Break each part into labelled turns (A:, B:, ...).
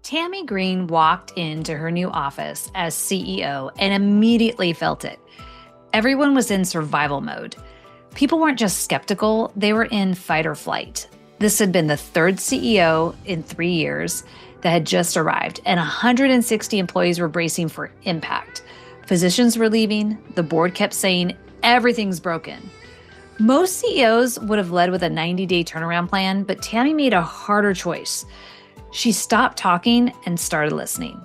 A: Tammy Green walked into her new office as CEO and immediately felt it. Everyone was in survival mode. People weren't just skeptical, they were in fight or flight. This had been the third CEO in 3 years that had just arrived, and 160 employees were bracing for impact. Physicians were leaving. The board kept saying, everything's broken. Most CEOs would have led with a 90-day turnaround plan, but Tammy made a harder choice. She stopped talking and started listening.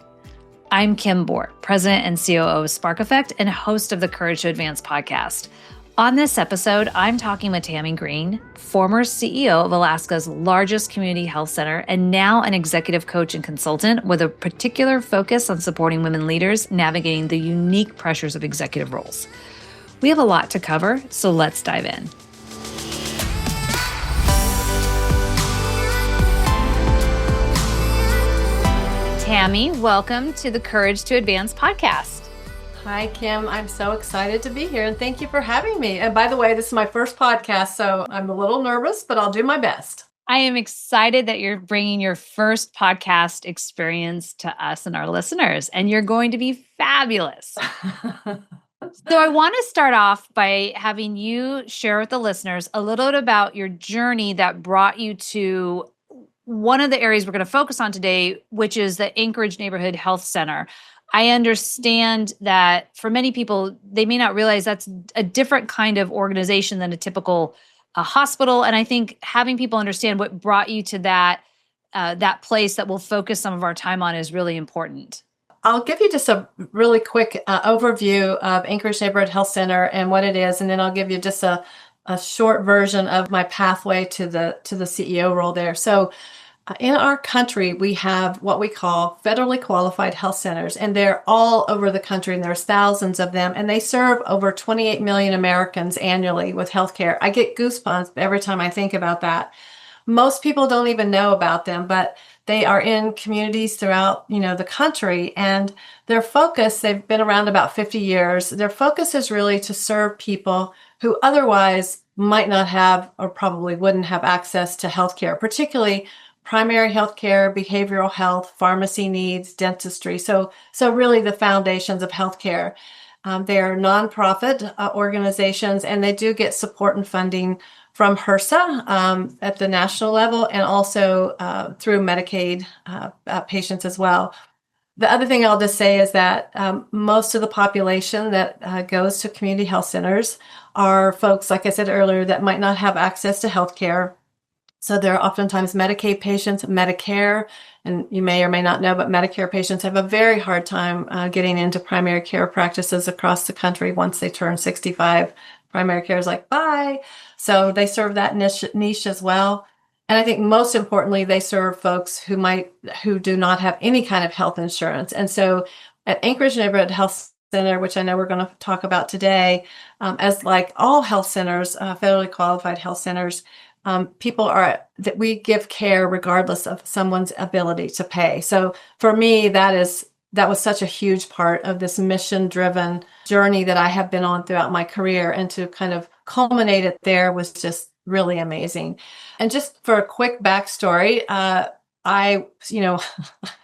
A: I'm Kim Bohr, President and COO of Spark Effect and host of the Courage to Advance podcast. On this episode, I'm talking with Tammy Green, former CEO of Alaska's largest community health center and now an executive coach and consultant with a particular focus on supporting women leaders navigating the unique pressures of executive roles. We have a lot to cover, so let's dive in. Tammy, welcome to the Courage to Advance podcast.
B: Hi, Kim. I'm so excited to be here, and thank you for having me. And by the way, this is my first podcast, so I'm a little nervous, but I'll do my best.
A: I am excited that you're bringing your first podcast experience to us and our listeners, and you're going to be fabulous. So I want to start off by having you share with the listeners a little bit about your journey that brought you to one of the areas we're going to focus on today, which is the Anchorage Neighborhood Health Center. I understand that for many people, they may not realize that's a different kind of organization than a typical hospital. And I think having people understand what brought you to that place that we'll focus some of our time on is really important.
B: I'll give you just a really quick overview of Anchorage Neighborhood Health Center and what it is, and then I'll give you just a short version of my pathway to the CEO role there. So in our country, we have what we call federally qualified health centers, and they're all over the country, and there's thousands of them, and they serve over 28 million Americans annually with healthcare. I get goosebumps every time I think about that. Most people don't even know about them, but they are in communities throughout, the country, and their focus, they've been around about 50 years. Their focus is really to serve people who otherwise might not have or probably wouldn't have access to healthcare, particularly primary healthcare, behavioral health, pharmacy needs, dentistry. So really the foundations of healthcare. They are nonprofit organizations, and they do get support and funding from HRSA at the national level, and also through Medicaid patients as well. The other thing I'll just say is that most of the population that goes to community health centers are folks, like I said earlier, that might not have access to health care. So there are oftentimes Medicaid patients, Medicare, and you may or may not know, but Medicare patients have a very hard time getting into primary care practices across the country once they turn 65. Primary care is like, bye. So they serve that niche as well. And I think most importantly, they serve folks who do not have any kind of health insurance. And so at Anchorage Neighborhood Health Center, which I know we're going to talk about today, as like all health centers, federally qualified health centers, that we give care regardless of someone's ability to pay. So for me, that was such a huge part of this mission-driven journey that I have been on throughout my career, and to kind of culminate it there was just really amazing. And just for a quick backstory, I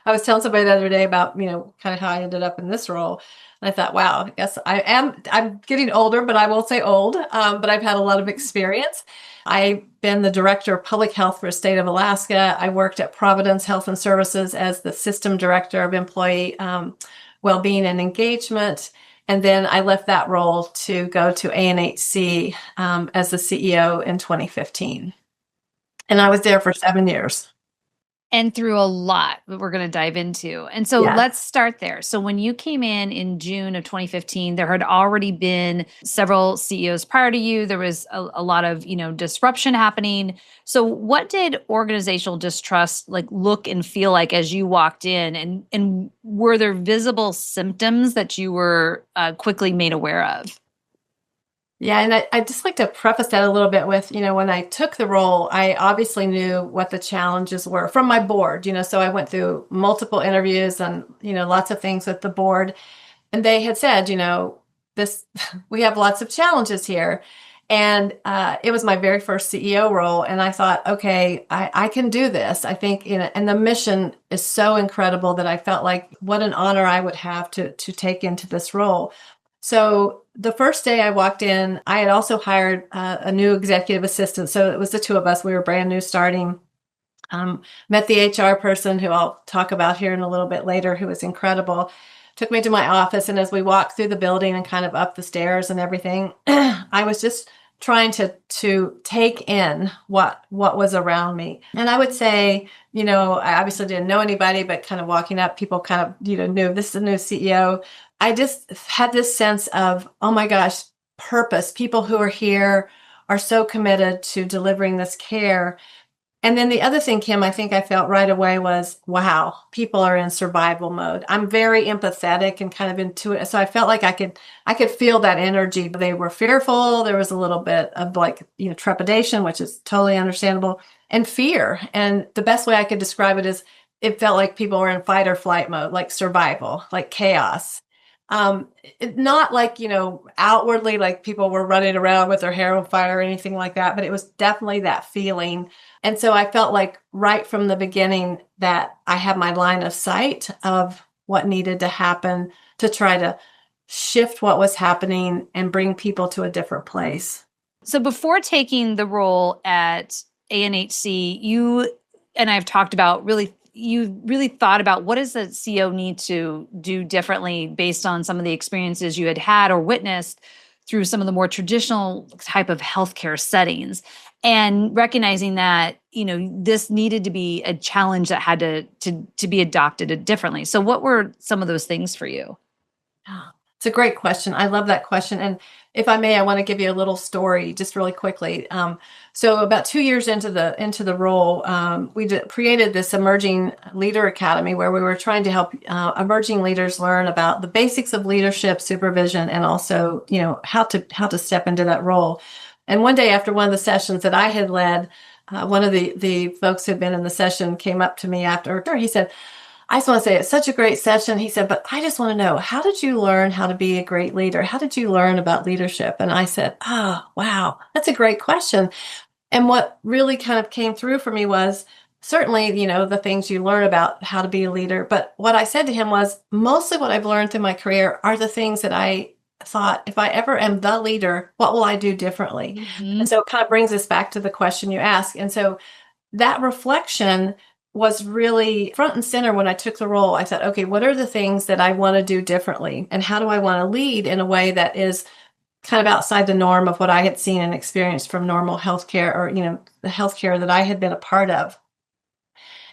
B: was telling somebody the other day about, kind of how I ended up in this role. And I thought, wow, I guess I'm getting older, but I won't say old, but I've had a lot of experience. I've been the director of public health for the state of Alaska. I worked at Providence Health and Services as the system director of employee well-being and engagement. And then I left that role to go to ANHC as the CEO in 2015. And I was there for 7 years.
A: And through a lot that we're going to dive into. And so Let's start there. So when you came in June of 2015, there had already been several CEOs prior to you. There was a lot of, disruption happening. So what did organizational distrust look and feel like as you walked in? And were there visible symptoms that you were quickly made aware of?
B: Yeah, and I just like to preface that a little bit with, when I took the role, I obviously knew what the challenges were from my board, so I went through multiple interviews and, lots of things with the board. And they had said, we have lots of challenges here. And it was my very first CEO role. And I thought, okay, I can do this. I think, and the mission is so incredible that I felt like what an honor I would have to take into this role. So the first day I walked in, I had also hired a new executive assistant. So it was the two of us. We were brand new starting. Met the HR person who I'll talk about here in a little bit later, who was incredible. Took me to my office, and as we walked through the building and kind of up the stairs and everything, I was just trying to take in what was around me. And I would say, I obviously didn't know anybody, but kind of walking up, people kind of, knew this is a new CEO. I just had this sense of, oh my gosh, purpose. People who are here are so committed to delivering this care. And then the other thing, Kim, I think I felt right away was, wow, people are in survival mode. I'm very empathetic and kind of intuitive. So I felt like I could feel that energy. They were fearful. There was a little bit of trepidation, which is totally understandable, and fear. And the best way I could describe it is it felt like people were in fight or flight mode, like survival, like chaos. Not like, outwardly, like people were running around with their hair on fire or anything like that, but it was definitely that feeling. And so I felt like right from the beginning that I had my line of sight of what needed to happen to try to shift what was happening and bring people to a different place.
A: So before taking the role at ANHC, you and I have talked about you really thought about what does the CEO need to do differently based on some of the experiences you had or witnessed through some of the more traditional type of healthcare settings, and recognizing that, this needed to be a challenge that had to be adopted differently. So what were some of those things for you?
B: It's a great question. I love that question. And if I may, I want to give you a little story just really quickly. So about 2 years into the role, we created this Emerging Leader Academy where we were trying to help emerging leaders learn about the basics of leadership, supervision, and also, how to step into that role. And one day after one of the sessions that I had led, one of the folks who had been in the session came up to me after. He said, I just want to say it's such a great session. He said, but I just want to know, how did you learn how to be a great leader? How did you learn about leadership? And I said, oh, wow, that's a great question. And what really kind of came through for me was certainly, the things you learn about how to be a leader. But what I said to him was mostly what I've learned through my career are the things that I thought, if I ever am the leader, what will I do differently? Mm-hmm. And so it kind of brings us back to the question you asked. And so that reflection was really front and center when I took the role. I thought, okay, what are the things that I want to do differently? And how do I want to lead in a way that is kind of outside the norm of what I had seen and experienced from normal healthcare or, the healthcare that I had been a part of?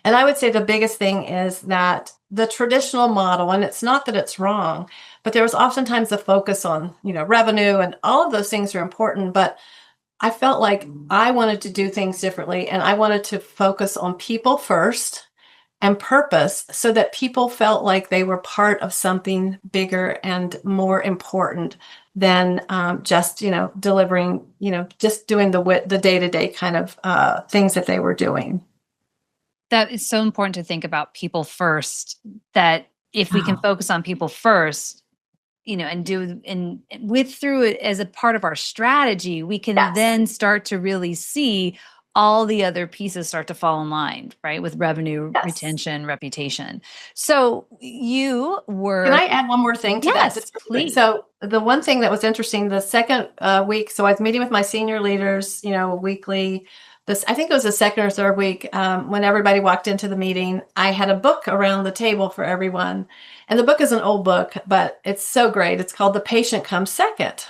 B: And I would say the biggest thing is that the traditional model, and it's not that it's wrong, but there was oftentimes a focus on, revenue, and all of those things are important, but I felt like I wanted to do things differently, and I wanted to focus on people first and purpose so that people felt like they were part of something bigger and more important than just, delivering, just doing the day-to-day kind of things that they were doing.
A: That is so important to think about people first, that if we can focus on people first, and with through it as a part of our strategy, we can then start to really see all the other pieces start to fall in line, right? With revenue, retention, reputation. So you were...
B: Can I add one more thing to that?
A: Yes, please.
B: So the one thing that was interesting, the second week, so I was meeting with my senior leaders, weekly. I think it was the second or third week, when everybody walked into the meeting, I had a book around the table for everyone. And the book is an old book, but it's so great. It's called The Patient Comes Second.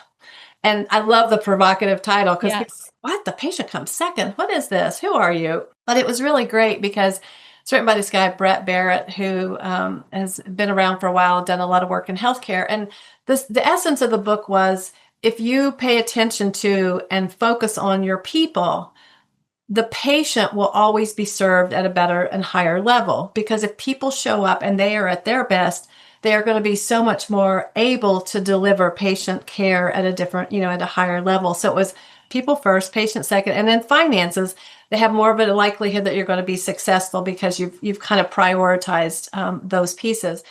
B: And I love the provocative title because what? The patient comes second? What is this? Who are you? But it was really great because it's written by this guy, Brett Barrett, who has been around for a while, done a lot of work in healthcare. And the essence of the book was, if you pay attention to and focus on your people, the patient will always be served at a better and higher level. Because if people show up and they are at their best, they are going to be so much more able to deliver patient care at a different, at a higher level. So it was people first, patient second, and then finances. They have more of a likelihood that you're going to be successful because you've kind of prioritized those pieces.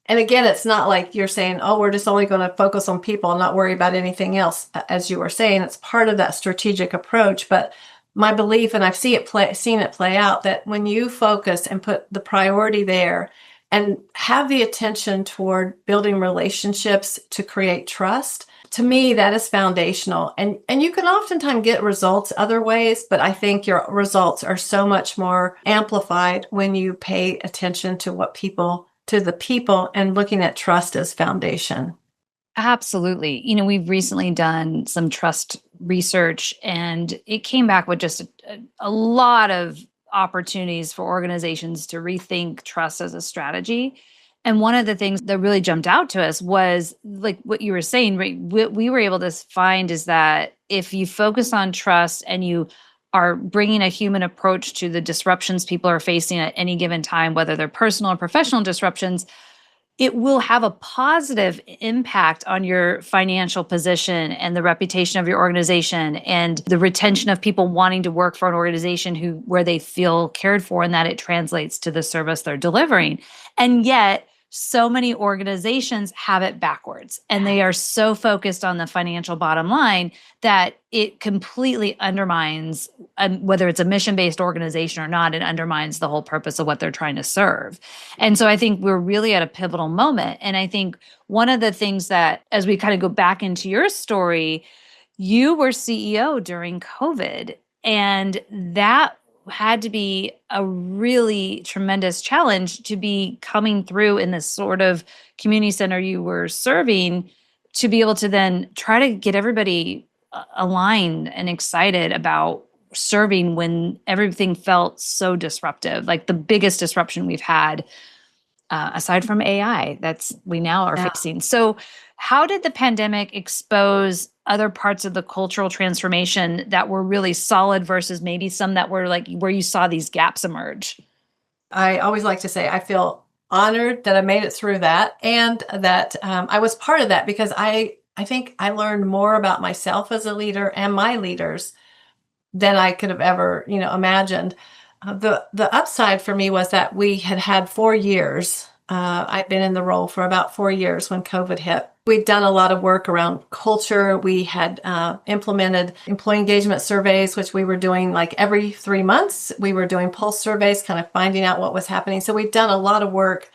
B: And again, it's not like you're saying, oh, we're just only going to focus on people and not worry about anything else. As you were saying, it's part of that strategic approach. But my belief, and I've seen it play out, that when you focus and put the priority there and have the attention toward building relationships to create trust, to me, that is foundational. And you can oftentimes get results other ways, but I think your results are so much more amplified when you pay attention to the people and looking at trust as foundation.
A: Absolutely. We've recently done some trust research, and it came back with just a lot of opportunities for organizations to rethink trust as a strategy. And one of the things that really jumped out to us was like what you were saying, right? What we were able to find is that if you focus on trust and you are bringing a human approach to the disruptions people are facing at any given time, whether they're personal or professional disruptions, it will have a positive impact on your financial position and the reputation of your organization and the retention of people wanting to work for an organization where they feel cared for, and that it translates to the service they're delivering. And yet, so many organizations have it backwards, and they are so focused on the financial bottom line that it completely undermines, whether it's a mission-based organization or not, it undermines the whole purpose of what they're trying to serve. And so I think we're really at a pivotal moment. And I think one of the things that, as we kind of go back into your story, you were CEO during COVID, and that had to be a really tremendous challenge to be coming through in this sort of community center you were serving, to be able to then try to get everybody aligned and excited about serving when everything felt so disruptive, like the biggest disruption we've had, aside from AI, we now are facing. So how did the pandemic expose other parts of the cultural transformation that were really solid versus maybe some that were like where you saw these gaps emerge?
B: I always like to say I feel honored that I made it through that, and that I was part of that, because I think I learned more about myself as a leader and my leaders than I could have ever, imagined. The upside for me was that we had 4 years. I'd been in the role for about 4 years when COVID hit. We'd done a lot of work around culture. We had implemented employee engagement surveys, which we were doing like every 3 months. We were doing pulse surveys, kind of finding out what was happening. So we'd done a lot of work,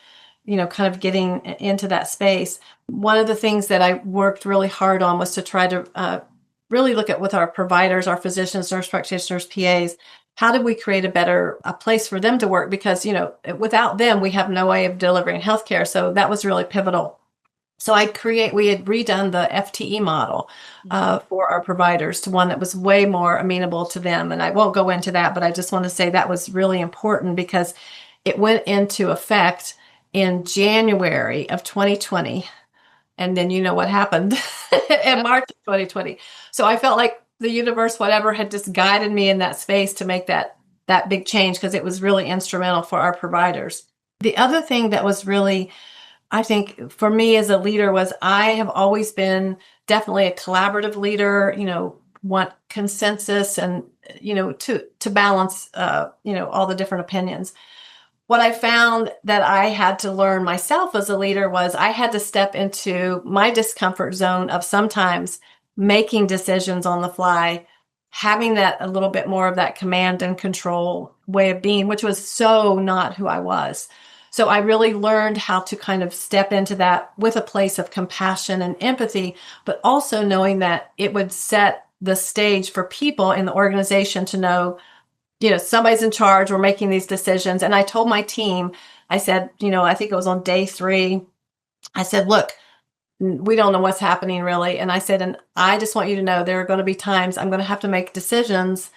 B: kind of getting into that space. One of the things that I worked really hard on was to try to really look at, with our providers, our physicians, nurse practitioners, PAs, how did we create a place for them to work? Because, without them, we have no way of delivering healthcare. So that was really pivotal. So we had redone the FTE model for our providers to one that was way more amenable to them. And I won't go into that, but I just want to say that was really important because it went into effect in January of 2020. And then you know what happened in March of 2020. So I felt like the universe, whatever, had just guided me in that space to make that big change, because it was really instrumental for our providers. The other thing that was really, I think, for me as a leader was I have always been definitely a collaborative leader, want consensus and, to balance, all the different opinions. What I found that I had to learn myself as a leader was I had to step into my discomfort zone of sometimes making decisions on the fly, having that a little bit more of that command and control way of being, which was so not who I was. So I really learned how to kind of step into that with a place of compassion and empathy, but also knowing that it would set the stage for people in the organization to know, somebody's in charge, we're making these decisions. And I told my team, I said, I think it was on day 3, I said, look, we don't know what's happening really. And I said, and I just want you to know there are going to be times I'm going to have to make decisions,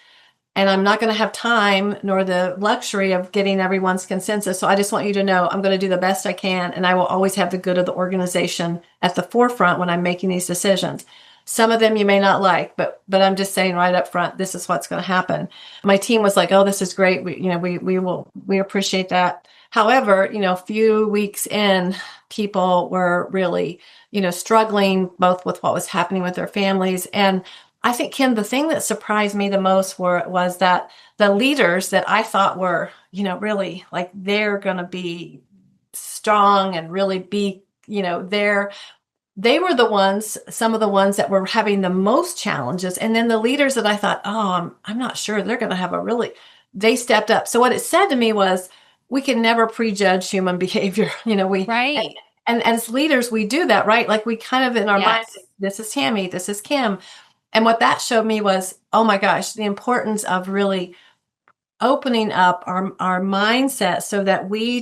B: and I'm not going to have time nor the luxury of getting everyone's consensus. So I just want you to know I'm going to do the best I can, and I will always have the good of the organization at the forefront when I'm making these decisions. Some of them you may not like, but I'm just saying right up front, this is what's going to happen. My team was like, oh, this is great. We appreciate that. However, a few weeks in, people were really, struggling both with what was happening with their families. And I think, Kim, the thing that surprised me the most was that the leaders that I thought were, really like they're going to be strong and really be, there. They were some of the ones that were having the most challenges. And then the leaders that I thought, oh, I'm not sure they're going to have they stepped up. So what it said to me was, we can never prejudge human behavior.
A: Right.
B: And as leaders, we do that, right? Like we kind of in our minds, this is Tammy, this is Kim. And what that showed me was, oh my gosh, the importance of really opening up our mindset so that we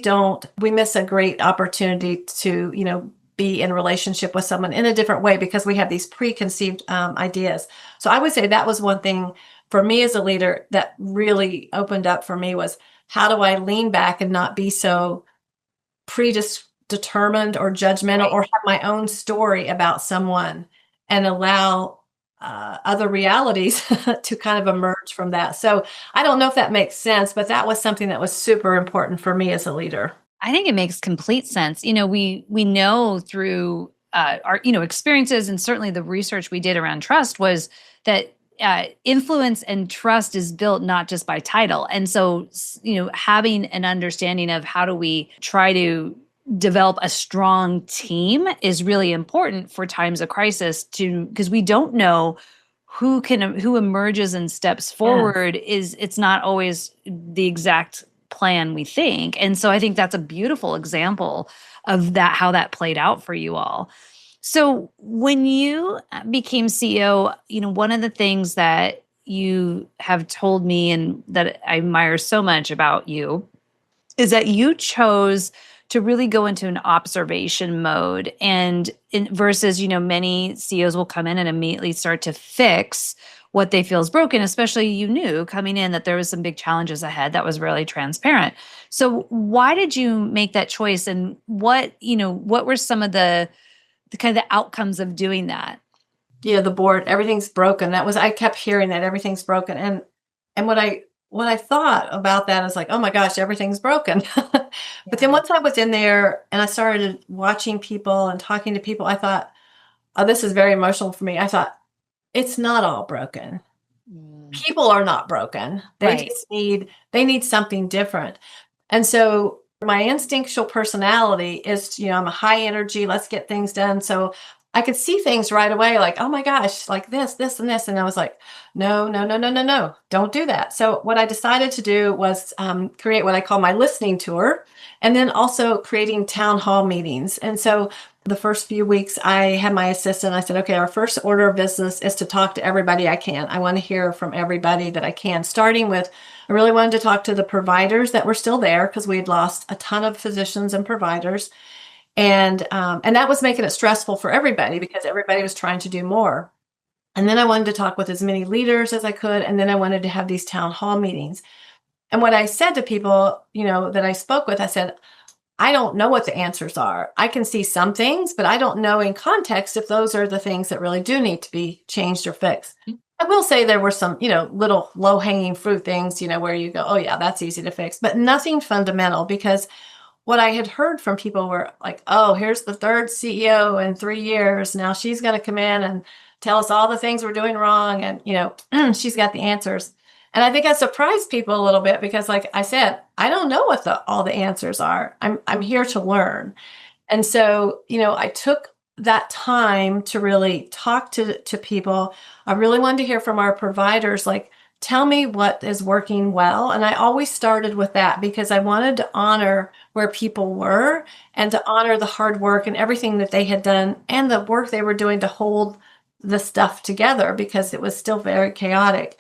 B: miss a great opportunity to, be in relationship with someone in a different way because we have these preconceived ideas. So I would say that was one thing for me as a leader that really opened up for me was, how do I lean back and not be so predetermined or judgmental or have my own story about someone and allow other realities to kind of emerge from that. So I don't know if that makes sense, but that was something that was super important for me as a leader.
A: I think it makes complete sense. We know through our experiences, and certainly the research we did around trust was that influence and trust is built not just by title. And so, having an understanding of how do we try to develop a strong team is really important for times of crisis, because we don't know who emerges and steps forward. It's not always the exact plan we think. And so I think that's a beautiful example of that, how that played out for you all. So when you became CEO, one of the things that you have told me and that I admire so much about you is that you chose to really go into an observation mode versus, many CEOs will come in and immediately start to fix what they feel is broken, especially you knew coming in that there was some big challenges ahead. That was really transparent. So why did you make that choice? And what were some of the kind of the outcomes of doing that?
B: Yeah, the board, everything's broken. I kept hearing that everything's broken. And what I thought about that is like, oh my gosh, everything's broken. But then once I was in there and I started watching people and talking to people, I thought, oh, this is very emotional for me. I thought, it's not all broken. People are not broken. They just need something different. And so my instinctual personality is, I'm a high energy, let's get things done. So I could see things right away, like, oh my gosh, like this, and this. And I was like, no, don't do that. So what I decided to do was create what I call my listening tour, and then also creating town hall meetings. And so the first few weeks I had my assistant, I said, okay, our first order of business is to talk to everybody I can. I want to hear from everybody that I can, starting with, I really wanted to talk to the providers that were still there because we had lost a ton of physicians and providers. And that was making it stressful for everybody because everybody was trying to do more. And then I wanted to talk with as many leaders as I could. And then I wanted to have these town hall meetings. And what I said to people, that I spoke with, I said, I don't know what the answers are. I can see some things, but I don't know in context if those are the things that really do need to be changed or fixed. I will say there were some, little low-hanging fruit things, where you go, oh yeah, that's easy to fix, but nothing fundamental, because what I had heard from people were like, oh, here's the third CEO in 3 years. Now she's going to come in and tell us all the things we're doing wrong. And, she's got the answers. And I think I surprised people a little bit because, like I said, I don't know what all the answers are. I'm here to learn. And so, I took that time to really talk to people. I really wanted to hear from our providers, like, tell me what is working well. And I always started with that because I wanted to honor where people were and to honor the hard work and everything that they had done and the work they were doing to hold the stuff together because it was still very chaotic.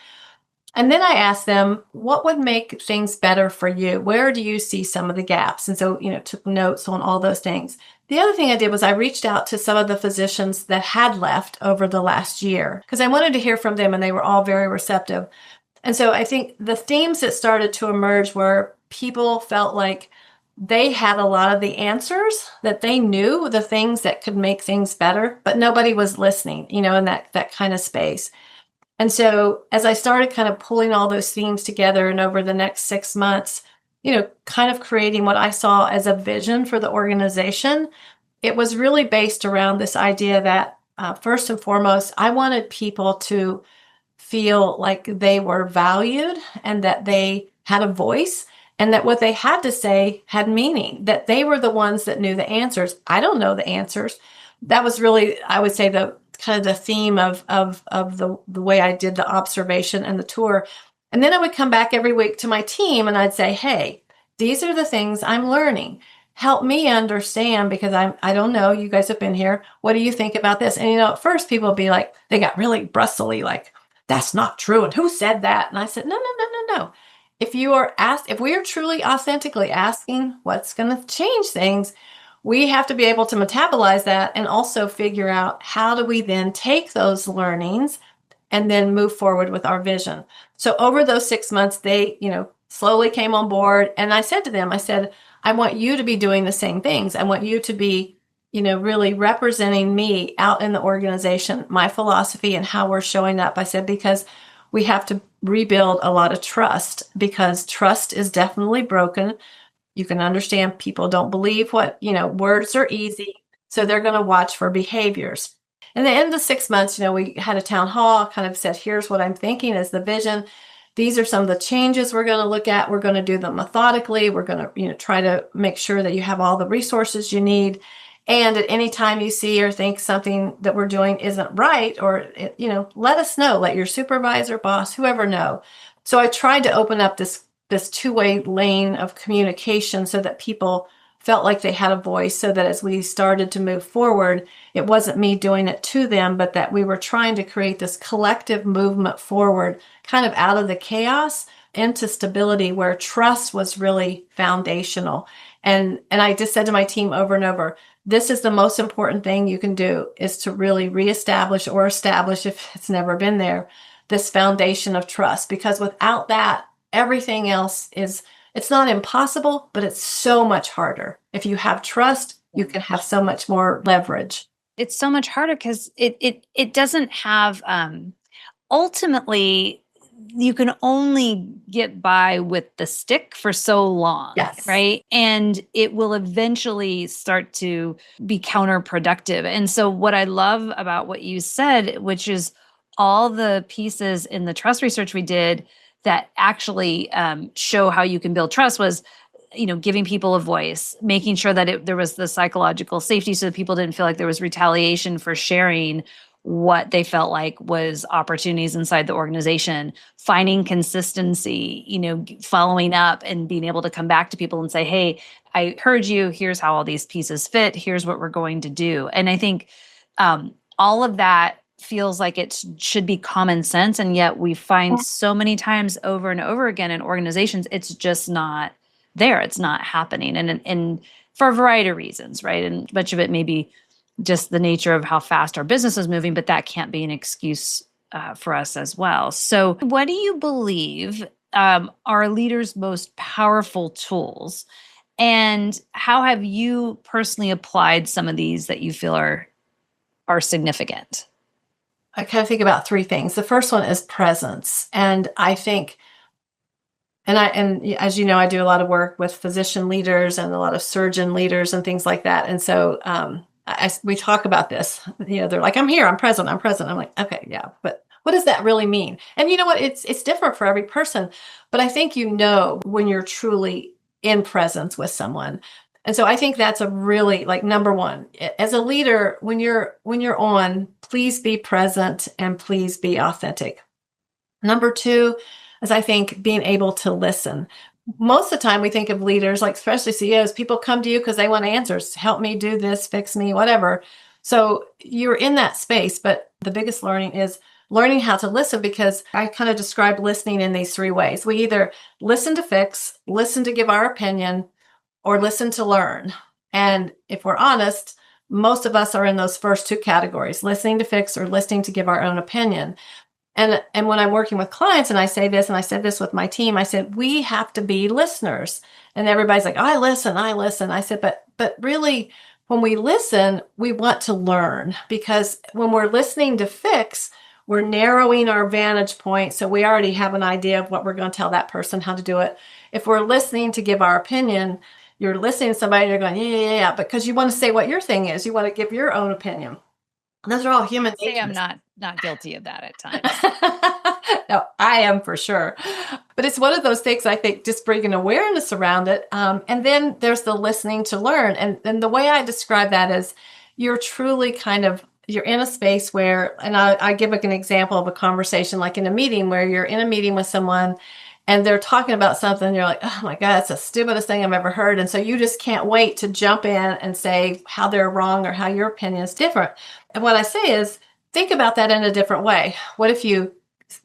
B: And then I asked them, what would make things better for you? Where do you see some of the gaps? And so, took notes on all those things. The other thing I did was I reached out to some of the physicians that had left over the last year because I wanted to hear from them, and they were all very receptive. And so I think the themes that started to emerge were people felt like they had a lot of the answers, that they knew the things that could make things better, but nobody was listening, in that kind of space. And so as I started kind of pulling all those themes together and over the next 6 months, kind of creating what I saw as a vision for the organization, it was really based around this idea that first and foremost, I wanted people to feel like they were valued and that they had a voice and that what they had to say had meaning, that they were the ones that knew the answers. I don't know the answers. That was really, I would say, the kind of the theme of the way I did the observation and the tour. And then I would come back every week to my team and I'd say, hey, these are the things I'm learning. Help me understand, because I don't know, you guys have been here. What do you think about this? And at first people would be like, they got really brustly, like, that's not true. And who said that? And I said, no, no, no, no, no. If we are truly authentically asking what's going to change things, we have to be able to metabolize that and also figure out how do we then take those learnings and then move forward with our vision. So over those 6 months, they, slowly came on board. And I said to them, I want you to be doing the same things. I want you to be, really representing me out in the organization, my philosophy and how we're showing up. I said, because we have to rebuild a lot of trust, because trust is definitely broken. You can understand people don't believe words are easy. So they're going to watch for behaviors. And the end of the 6 months, we had a town hall, kind of said, here's what I'm thinking is the vision. These are some of the changes we're going to look at. We're going to do them methodically. We're going to, try to make sure that you have all the resources you need. And at any time you see or think something that we're doing isn't right, or, let us know, let your supervisor, boss, whoever know. So I tried to open up this two-way lane of communication so that people felt like they had a voice, so that as we started to move forward, it wasn't me doing it to them, but that we were trying to create this collective movement forward, kind of out of the chaos into stability, where trust was really foundational. And I just said to my team over and over, this is the most important thing you can do, is to really reestablish or establish, if it's never been there, this foundation of trust. Because without that, everything else it's not impossible, but it's so much harder. If you have trust, you can have so much more leverage.
A: It's so much harder because it doesn't have, ultimately, you can only get by with the stick for so long,
B: yes,
A: right? And it will eventually start to be counterproductive. And so what I love about what you said, which is all the pieces in the trust research we did that actually show how you can build trust, was, giving people a voice, making sure that there was the psychological safety so that people didn't feel like there was retaliation for sharing what they felt like was opportunities inside the organization, finding consistency, following up and being able to come back to people and say, hey, I heard you, here's how all these pieces fit, here's what we're going to do. And I think all of that feels like it should be common sense. And yet we find so many times over and over again in organizations, it's just not there. It's not happening. And for a variety of reasons, right? And much of it may be just the nature of how fast our business is moving, but that can't be an excuse for us as well. So what do you believe are leaders' most powerful tools? And how have you personally applied some of these that you feel are significant?
B: I kind of think about three things. The first one is presence. And I think, and as you know, I do a lot of work with physician leaders and a lot of surgeon leaders and things like that. And so we talk about this, they're like, I'm here, I'm present. I'm like, okay, yeah, but what does that really mean? And you know what, it's different for every person, but I think when you're truly in presence with someone. And so I think that's a really, like, number one, as a leader, when you're on, please be present and please be authentic. Number two is, I think, being able to listen. Most of the time we think of leaders, like especially CEOs, people come to you because they want answers. Help me do this, fix me, whatever. So you're in that space, but the biggest learning is learning how to listen, because I kind of describe listening in these three ways. We either listen to fix, listen to give our opinion, or listen to learn. And if we're honest, most of us are in those first two categories, listening to fix or listening to give our own opinion. And when I'm working with clients, and I say this, and I said this with my team, I said, we have to be listeners. And everybody's like, I listen. I said, but really, when we listen, we want to learn, because when we're listening to fix, we're narrowing our vantage point. So we already have an idea of what we're going to tell that person how to do it. If we're listening to give our opinion, you're listening to somebody and you're going, yeah, because you want to say what your thing is. You want to give your own opinion. Those are all human natures.
A: I'm not guilty of that at times.
B: No, I am for sure. But it's one of those things, I think, just bringing awareness around it. And then there's the listening to learn. And the way I describe that is you're truly you're in a space where, and I give an example of a conversation, like in a meeting where you're in a meeting with someone and they're talking about something, and you're like, oh my God, it's the stupidest thing I've ever heard. And so you just can't wait to jump in and say how they're wrong or how your opinion is different. And what I say is, think about that in a different way. What if you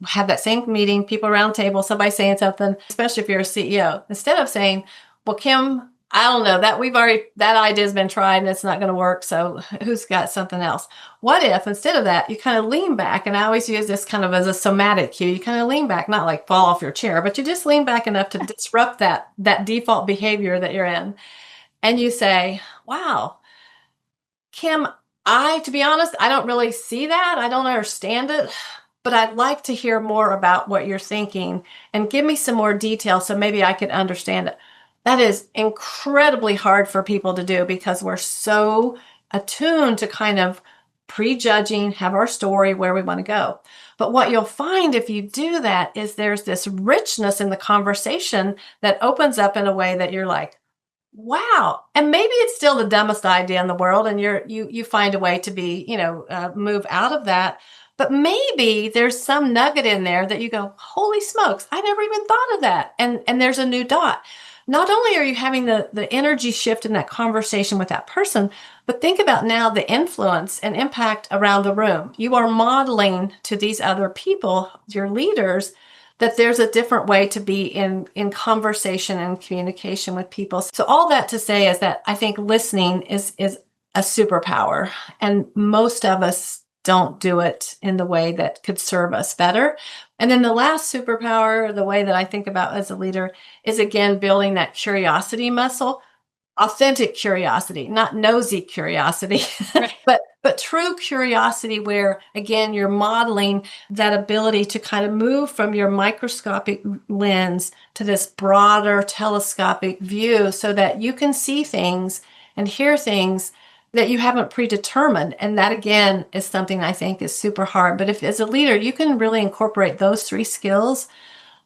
B: have that same meeting, people around the table, somebody saying something, especially if you're a CEO, instead of saying, well, Kim, I don't know, that idea's been tried and it's not going to work. So who's got something else? What if instead of that, you kind of lean back? And I always use this kind of as a somatic cue. You kind of lean back, not like fall off your chair, but you just lean back enough to disrupt that default behavior that you're in. And you say, wow, Kim, to be honest, I don't really see that. I don't understand it, but I'd like to hear more about what you're thinking and give me some more detail so maybe I could understand it. That is incredibly hard for people to do because we're so attuned to kind of prejudging, have our story where we want to go. But what you'll find if you do that is there's this richness in the conversation that opens up in a way that you're like, wow. And maybe it's still the dumbest idea in the world and you find a way to be, move out of that. But maybe there's some nugget in there that you go, holy smokes, I never even thought of that. And there's a new dot. Not only are you having the energy shift in that conversation with that person, but think about now the influence and impact around the room. You are modeling to these other people, your leaders, that there's a different way to be in conversation and communication with people. So all that to say is that I think listening is a superpower, and most of us don't do it in the way that could serve us better. And then the last superpower, the way that I think about as a leader, is again building that curiosity muscle, authentic curiosity, not nosy curiosity,
A: Right.
B: but true curiosity where, again, you're modeling that ability to kind of move from your microscopic lens to this broader telescopic view so that you can see things and hear things that you haven't predetermined. And that, again, is something I think is super hard. But if as a leader, you can really incorporate those 3 skills,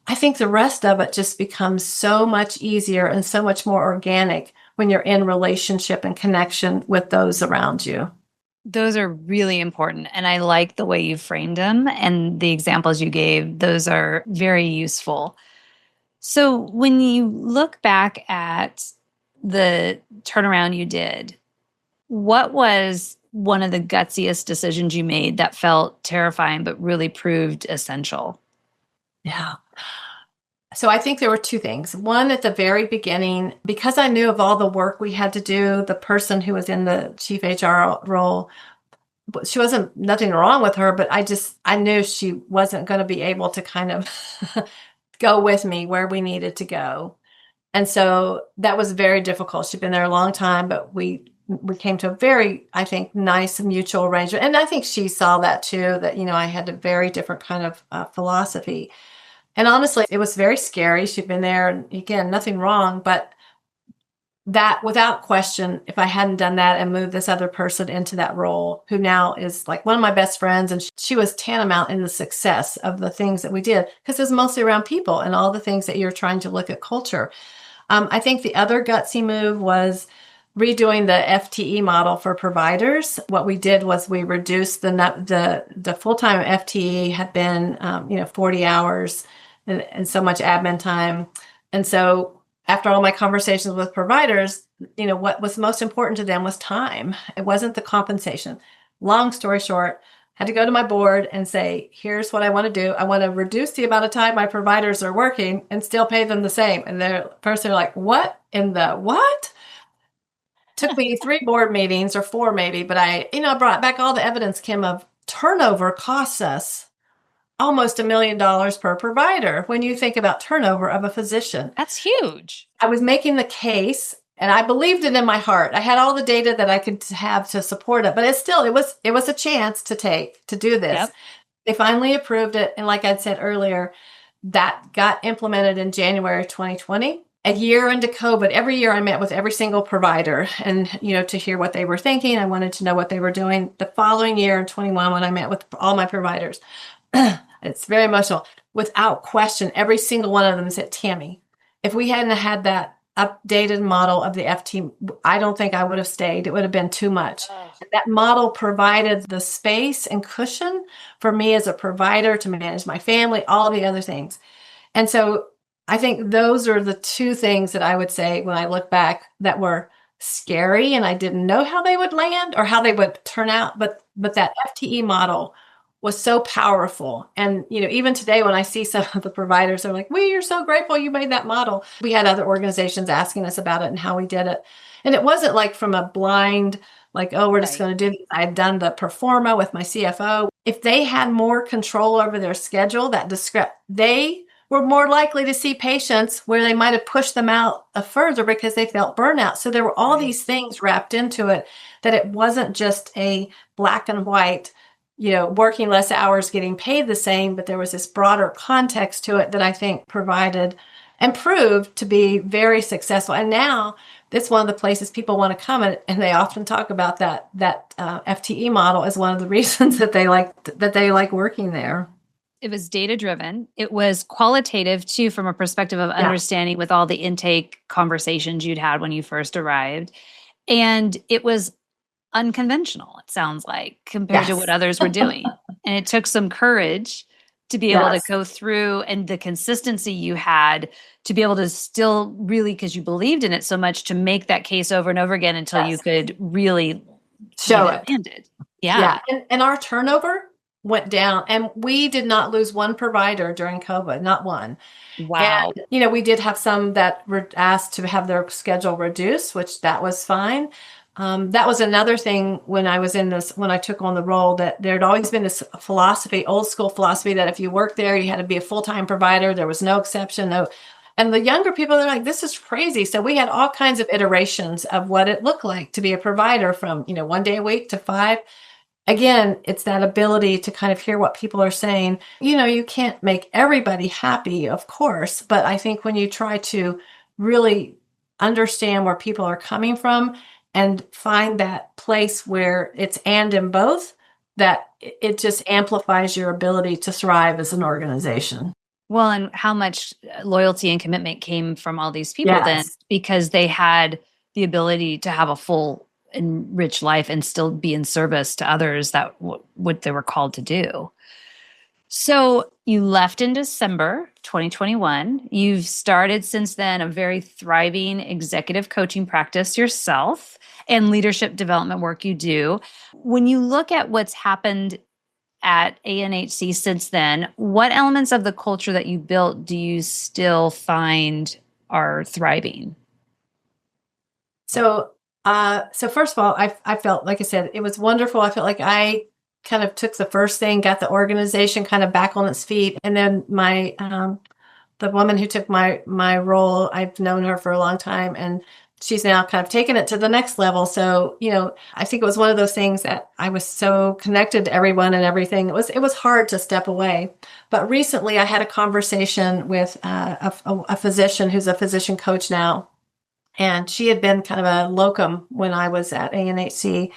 B: I think the rest of it just becomes so much easier and so much more organic when you're in relationship and connection with those around you.
A: Those are really important. And I like the way you framed them and the examples you gave. Those are very useful. So when you look back at the turnaround you did, what was one of the gutsiest decisions you made that felt terrifying but really proved essential?
B: Yeah. So I think there were 2 things. One, at the very beginning, because I knew of all the work we had to do, the person who was in the chief HR role, she wasn't, nothing wrong with her, but I knew she wasn't going to be able to kind of go with me where we needed to go. And so that was very difficult. She'd been there a long time, but we came to a very, I think, nice mutual arrangement. And I think she saw that too, that, I had a very different kind of philosophy. And honestly, it was very scary. She'd been there, and again, nothing wrong, but that without question, if I hadn't done that and moved this other person into that role, who now is like one of my best friends, and she was tantamount in the success of the things that we did, because it was mostly around people and all the things that you're trying to look at culture. I think the other gutsy move was redoing the FTE model for providers. What we did was we reduced the full-time FTE had been 40 hours and so much admin time. And so after all my conversations with providers, what was most important to them was time. It wasn't the compensation. Long story short, had to go to my board and say, here's what I want to do. I want to reduce the amount of time my providers are working and still pay them the same. And first they're like, what in the what? Took me 3 board meetings or 4 maybe, but I brought back all the evidence, Kim, of turnover costs us almost $1 million per provider when you think about turnover of a physician.
A: That's huge.
B: I was making the case, and I believed it in my heart. I had all the data that I could have to support it, but it was a chance to take to do this. Yep. They finally approved it, and like I'd said earlier, that got implemented in January 2020. A year into COVID, every year I met with every single provider and, to hear what they were thinking. I wanted to know what they were doing. The following year in 21, when I met with all my providers, I It's very emotional. Without question, every single one of them said, Tammy, if we hadn't had that updated model of the FT, I don't think I would have stayed. It would have been too much. That model provided the space and cushion for me as a provider to manage my family, all the other things. And so I think those are the two things that I would say when I look back that were scary and I didn't know how they would land or how they would turn out. But that FTE model was so powerful. And, even today when I see some of the providers, they're like, we are so grateful you made that model. We had other organizations asking us about it and how we did it. And it wasn't like from a blind, like, oh, we're just going to do this. I had done the performa with my CFO. If they had more control over their schedule, they were more likely to see patients where they might have pushed them out further because they felt burnout. So there were all these things wrapped into it, that it wasn't just a black and white, working less hours, getting paid the same, but there was this broader context to it that I think provided and proved to be very successful. And now it's one of the places people want to come, and they often talk about that FTE model as one of the reasons that they like working there.
A: It was data driven. It was qualitative too, from a perspective of understanding with all the intake conversations you'd had when you first arrived. And it was unconventional, it sounds like, compared to what others were doing. And it took some courage to be able to go through, and the consistency you had to be able to still really, because you believed in it so much, to make that case over and over again until you could really
B: show it.
A: Landed.
B: Yeah. And our turnover went down, and we did not lose one provider during COVID, not one.
A: Wow.
B: And, we did have some that were asked to have their schedule reduced, which that was fine. That was another thing when I took on the role, that there'd always been this philosophy, old school philosophy, that if you worked there, you had to be a full-time provider. There was no exception. No. And the younger people, they're like, this is crazy. So we had all kinds of iterations of what it looked like to be a provider, from, 1 day a week to 5. Again, it's that ability to kind of hear what people are saying. You can't make everybody happy, of course, but I think when you try to really understand where people are coming from and find that place where it's and in both, that it just amplifies your ability to thrive as an organization.
A: Well, and how much loyalty and commitment came from all these people then, because they had the ability to have a full and rich life and still be in service to others, that what they were called to do. So you left in December 2021. You've started since then a very thriving executive coaching practice yourself and leadership development work you do. When you look at what's happened at ANHC since then, what elements of the culture that you built do you still find are thriving?
B: So first of all, I felt, like I said, it was wonderful. I felt like I kind of took the first thing, got the organization kind of back on its feet. And then the woman who took my role, I've known her for a long time, and she's now kind of taken it to the next level. So, I think it was one of those things that I was so connected to everyone and everything. It was hard to step away. But recently I had a conversation with a physician who's a physician coach now. And she had been kind of a locum when I was at ANHC.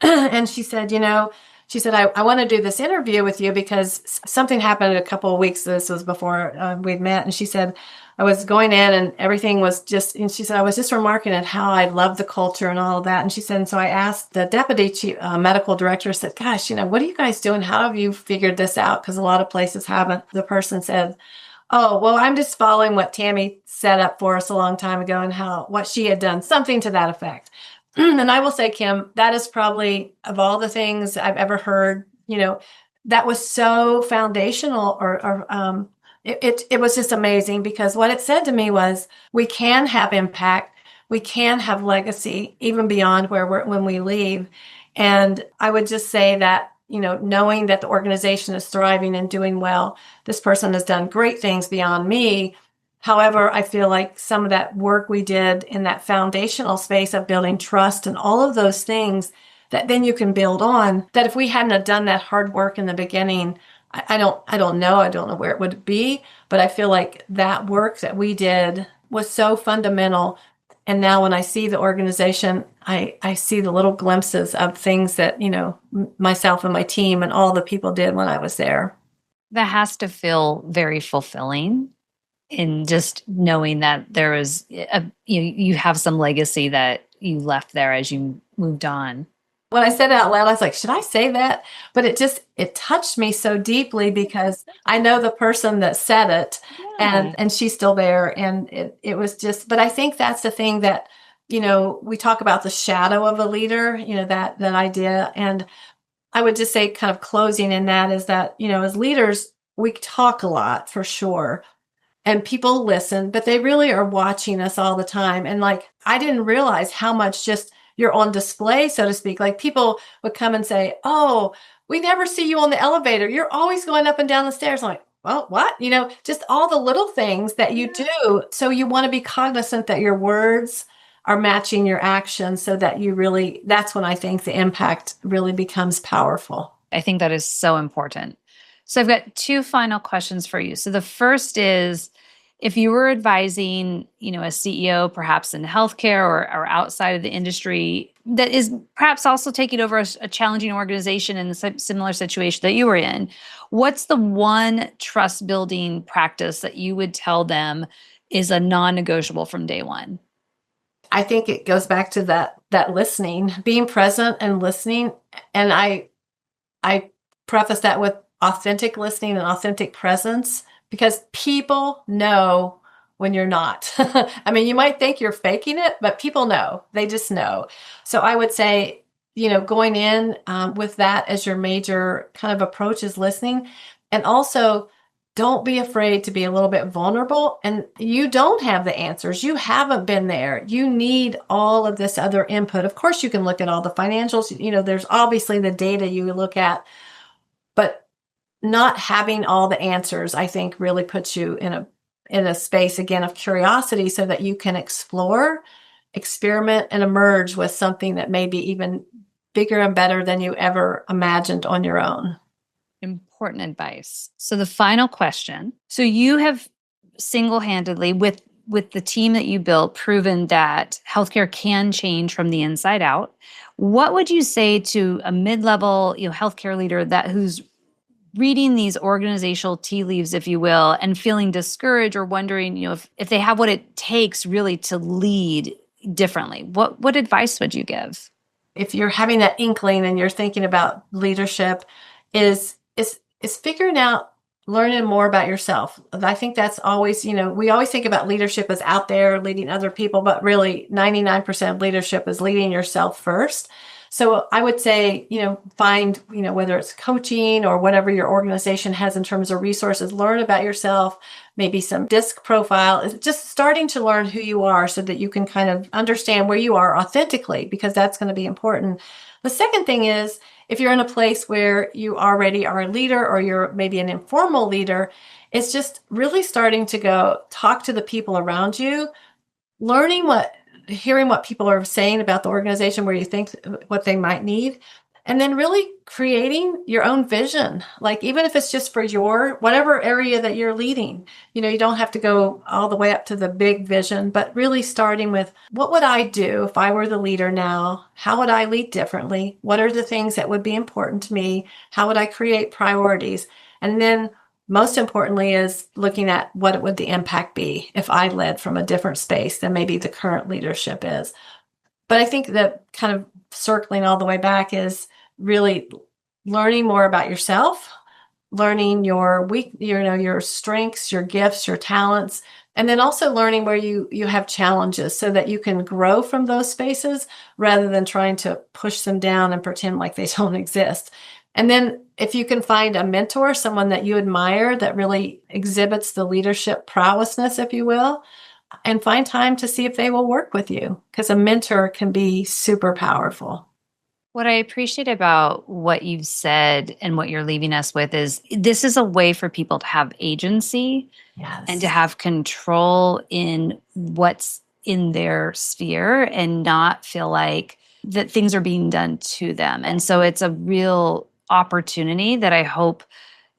B: And she said, I want to do this interview with you because something happened a couple of weeks. This was before we'd met. And she said, I was going in and everything was and she said, I was just remarking at how I love the culture and all of that. And she said, and so I asked the deputy chief, medical director, said, gosh, what are you guys doing? How have you figured this out? Because a lot of places haven't. The person said, oh, well, I'm just following what Tammy set up for us a long time ago and what she had done, something to that effect. And I will say, Kim, that is probably, of all the things I've ever heard, that was so foundational, it was just amazing, because what it said to me was, we can have impact, we can have legacy even beyond when we leave. And I would just say that, knowing that the organization is thriving and doing well, this person has done great things beyond me. However, I feel like some of that work we did in that foundational space of building trust and all of those things that then you can build on, that if we hadn't have done that hard work in the beginning, I don't know where it would be, but I feel like that work that we did was so fundamental. And now when I see the organization, I see the little glimpses of things that, myself and my team and all the people did when I was there.
A: That has to feel very fulfilling in just knowing that there is you have some legacy that you left there as you moved on.
B: When I said it out loud, I was like, should I say that? But it touched me so deeply because I know the person that said it,
A: Yeah.
B: and she's still there. And it was just, but I think that's the thing that, we talk about the shadow of a leader, that idea. And I would just say, kind of closing in that, is that, as leaders, we talk a lot for sure. And people listen, but they really are watching us all the time. And like, I didn't realize how much just you're on display, so to speak. Like, people would come and say, "Oh, we never see you on the elevator. You're always going up and down the stairs." I'm like, well, what? Just all the little things that you do. So you want to be cognizant that your words are matching your actions, so that that's when I think the impact really becomes powerful.
A: I think that is so important. So I've got two final questions for you. So the first is, if you were advising, a CEO, perhaps in healthcare or outside of the industry, that is perhaps also taking over a challenging organization in the similar situation that you were in, what's the one trust building practice that you would tell them is a non-negotiable from day one?
B: I think it goes back to that listening, being present and listening. And I preface that with authentic listening and authentic presence, because people know when you're not. I mean, you might think you're faking it, but people know. They just know. So I would say, going in with that as your major kind of approach, is listening. And also, don't be afraid to be a little bit vulnerable. And you don't have the answers. You haven't been there. You need all of this other input. Of course, you can look at all the financials. There's obviously the data you look at, but not having all the answers, I think, really puts you in a space, again, of curiosity, so that you can explore, experiment, and emerge with something that may be even bigger and better than you ever imagined on your own.
A: Important advice. So the final question. So you have single-handedly, with the team that you built, proven that healthcare can change from the inside out. What would you say to a mid-level, healthcare leader who's reading these organizational tea leaves, if you will, and feeling discouraged or wondering, if they have what it takes really to lead differently? What advice would you give?
B: If you're having that inkling and you're thinking about leadership, is figuring out, learning more about yourself. I think that's always, we always think about leadership as out there leading other people, but really 99% of leadership is leading yourself first. So I would say, find, whether it's coaching or whatever your organization has in terms of resources, learn about yourself, maybe some disc profile, is just starting to learn who you are, so that you can kind of understand where you are authentically, because that's going to be important. The second thing is, if you're in a place where you already are a leader, or you're maybe an informal leader, it's just really starting to go talk to the people around you, hearing what people are saying about the organization, where you think what they might need, and then really creating your own vision. Like, even if it's just for your whatever area that you're leading, you don't have to go all the way up to the big vision, but really starting with, what would I do if I were the leader now? How would I lead differently? What are the things that would be important to me? How would I create priorities? And then, most importantly, is looking at, what would the impact be if I led from a different space than maybe the current leadership is. But I think that, kind of circling all the way back, is really learning more about yourself, learning your strengths, your gifts, your talents, and then also learning where you have challenges, so that you can grow from those spaces, rather than trying to push them down and pretend like they don't exist. And then, if you can find a mentor, someone that you admire that really exhibits the leadership prowessness, if you will, and find time to see if they will work with you, because a mentor can be super powerful.
A: What I appreciate about what you've said and what you're leaving us with is, this is a way for people to have agency and to
B: Yes.
A: have control in what's in their sphere, and not feel like that things are being done to them. And so it's a real opportunity that I hope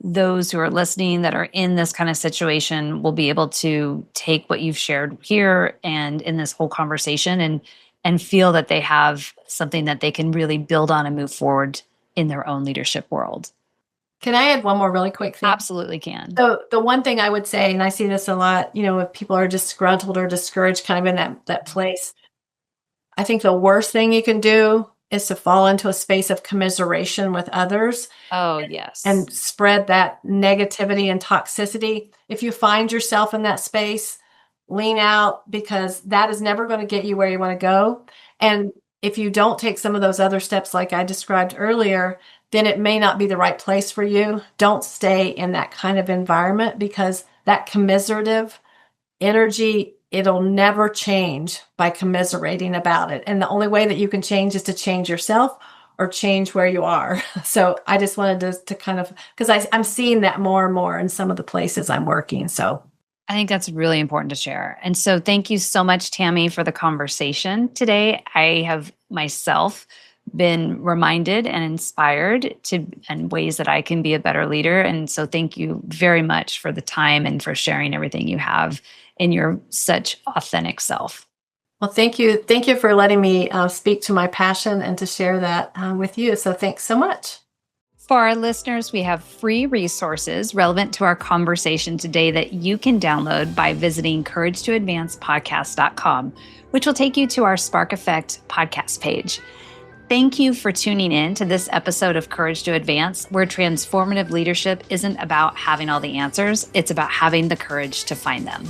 A: those who are listening that are in this kind of situation will be able to take what you've shared here and in this whole conversation, and feel that they have something that they can really build on and move forward in their own leadership world.
B: Can I add one more really quick thing?
A: Absolutely can.
B: So the one thing I would say, and I see this a lot, if people are disgruntled or discouraged, kind of in that place, I think the worst thing you can do is to fall into a space of commiseration with others
A: Oh, yes.
B: and spread that negativity and toxicity. If you find yourself in that space, lean out, because that is never going to get you where you want to go. And if you don't take some of those other steps, like I described earlier, then it may not be the right place for you. Don't stay in that kind of environment, because that commiserative energy, it'll never change by commiserating about it. And the only way that you can change is to change yourself or change where you are. So I just wanted to kind of, because I'm seeing that more and more in some of the places I'm working. So
A: I think that's really important to share. And so thank you so much, Tammy, for the conversation today. I have myself been reminded and inspired in ways that I can be a better leader. And so thank you very much for the time and for sharing everything you have in your such authentic self.
B: well, thank you. Thank you for letting me speak to my passion and to share that with you. So thanks so much.
A: For our listeners, we have free resources relevant to our conversation today that you can download by visiting couragetoadvancepodcast.com, which will take you to our Spark Effect podcast page. Thank you for tuning in to this episode of Courage to Advance, where transformative leadership isn't about having all the answers, it's about having the courage to find them.